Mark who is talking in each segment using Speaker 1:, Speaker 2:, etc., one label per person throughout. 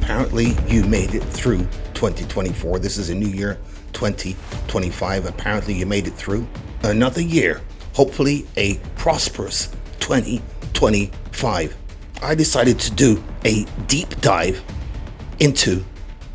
Speaker 1: Apparently, you made it through 2024. This is a new year, 2025. Apparently, you made it through another year. Hopefully, a prosperous 2025. I decided to do a deep dive into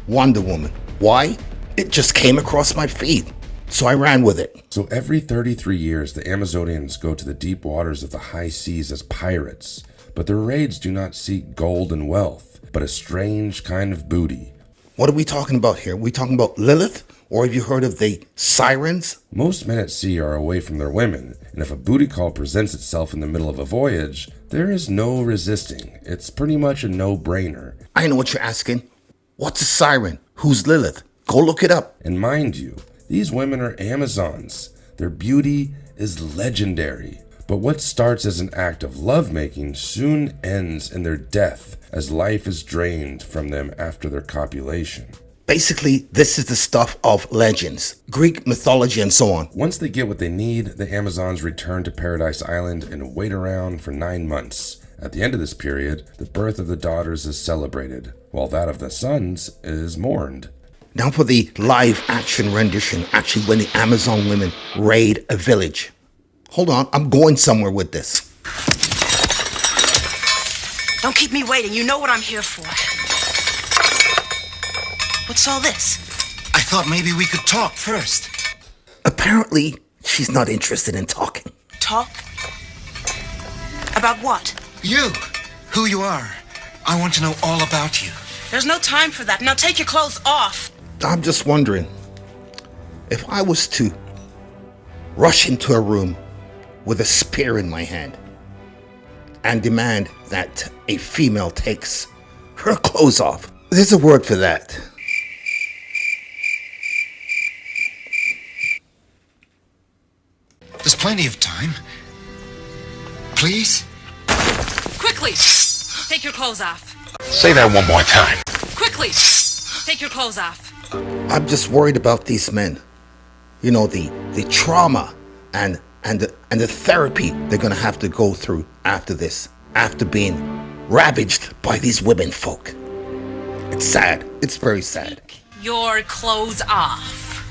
Speaker 1: Wonder Woman. Why? It just came across my feed, so I ran with it.
Speaker 2: So every 33 years, the Amazonians go to the deep waters of the high seas as pirates, but their raids do not seek gold and wealth, but a strange kind of booty.
Speaker 1: What are we talking about here? Are we talking about Lilith? Or have you heard of the sirens?
Speaker 2: Most men at sea are away from their women, and if a booty call presents itself in the middle of a voyage, there is no resisting. It's pretty much a no-brainer.
Speaker 1: I know what you're asking. What's a siren? Who's Lilith? Go look it up.
Speaker 2: And mind you, these women are Amazons. Their beauty is legendary. But what starts as an act of lovemaking soon ends in their death as life is drained from them after their copulation.
Speaker 1: Basically, this is the stuff of legends, Greek mythology, and so on.
Speaker 2: Once they get what they need, the Amazons return to Paradise Island and wait around for 9 months. At the end of this period, the birth of the daughters is celebrated, while that of the sons is mourned.
Speaker 1: Now for the live action rendition, actually when the Amazon women raid a village. Hold on, I'm going somewhere with this.
Speaker 3: Don't keep me waiting. You know what I'm here for. What's all this?
Speaker 4: I thought maybe we could talk first.
Speaker 1: Apparently, she's not interested in talking.
Speaker 3: Talk? About what?
Speaker 4: You, who you are. I want to know all about you.
Speaker 3: There's no time for that. Now take your clothes off.
Speaker 1: I'm just wondering, if I was to rush into a room with a spear in my hand and demand that a female takes her clothes off, there's a word for that.
Speaker 4: There's plenty of time. Please?
Speaker 5: Quickly! Take your clothes off.
Speaker 6: Say that one more time.
Speaker 5: Quickly! Take your clothes off.
Speaker 1: I'm just worried about these men. You know, the trauma and the therapy they're gonna have to go through after this, after being ravaged by these women folk. It's sad. It's very sad.
Speaker 5: Take your clothes off.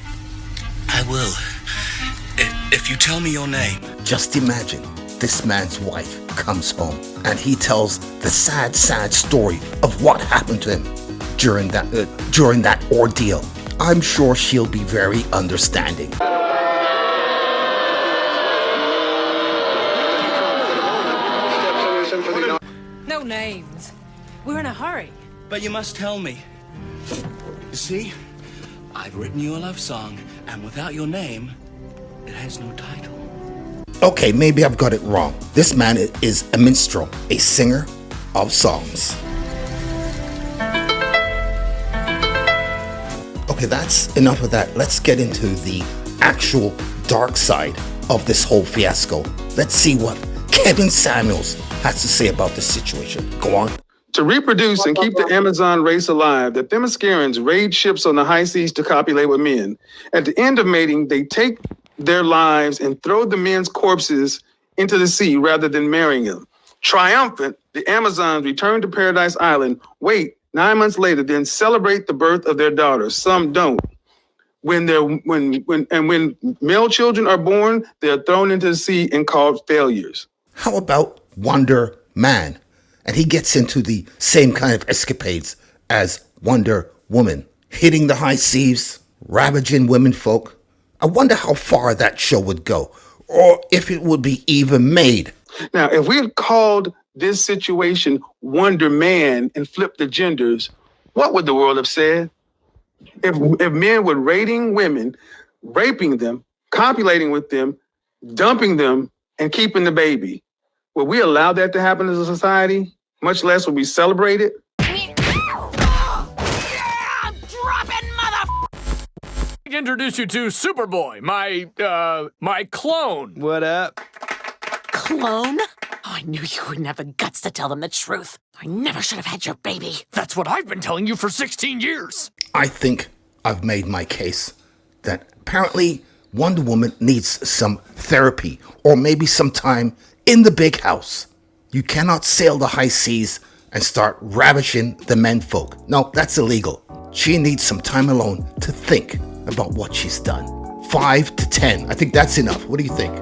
Speaker 4: I will. If you tell me your name.
Speaker 1: Just imagine this man's wife comes home and he tells the sad, sad story of what happened to him during that ordeal. I'm sure she'll be very understanding.
Speaker 5: No names. We're in a hurry.
Speaker 7: But you must tell me. You see, I've written you a love song, and without your name, it has no title.
Speaker 1: Okay, maybe I've got it wrong. This man is a minstrel, a singer of songs. Okay, that's enough of that. Let's get into the actual dark side of this whole fiasco. Let's see what Kevin Samuels has to say about this situation. Go on.
Speaker 8: To reproduce and keep the Amazon race alive, the Themyscirans raid ships on the high seas to copulate with men. At the end of mating, they take their lives and throw the men's corpses into the sea rather than marrying them. Triumphant, the Amazons return to Paradise Island, wait 9 months later, then celebrate the birth of their daughters. Some don't. When male children are born, they're thrown into the sea and called failures.
Speaker 1: How about Wonder Man? And he gets into the same kind of escapades as Wonder Woman, hitting the high seas, ravaging women folk. I wonder how far that show would go, or if it would be even made.
Speaker 8: Now, if we had called this situation Wonder Man and flipped the genders, what would the world have said? If men were raiding women, raping them, copulating with them, dumping them, and keeping the baby, would we allow that to happen as a society? Much less would we celebrate it?
Speaker 9: Introduce you to Superboy, my clone.
Speaker 7: What up?
Speaker 5: Clone? Oh, I knew you wouldn't have the guts to tell them the truth. I never should have had your baby.
Speaker 9: That's what I've been telling you for 16 years.
Speaker 1: I think I've made my case that apparently Wonder Woman needs some therapy or maybe some time in the big house. You cannot sail the high seas and start ravishing the menfolk. No, that's illegal. She needs some time alone to think about what she's done. 5 to 10. I think that's enough. What do you think?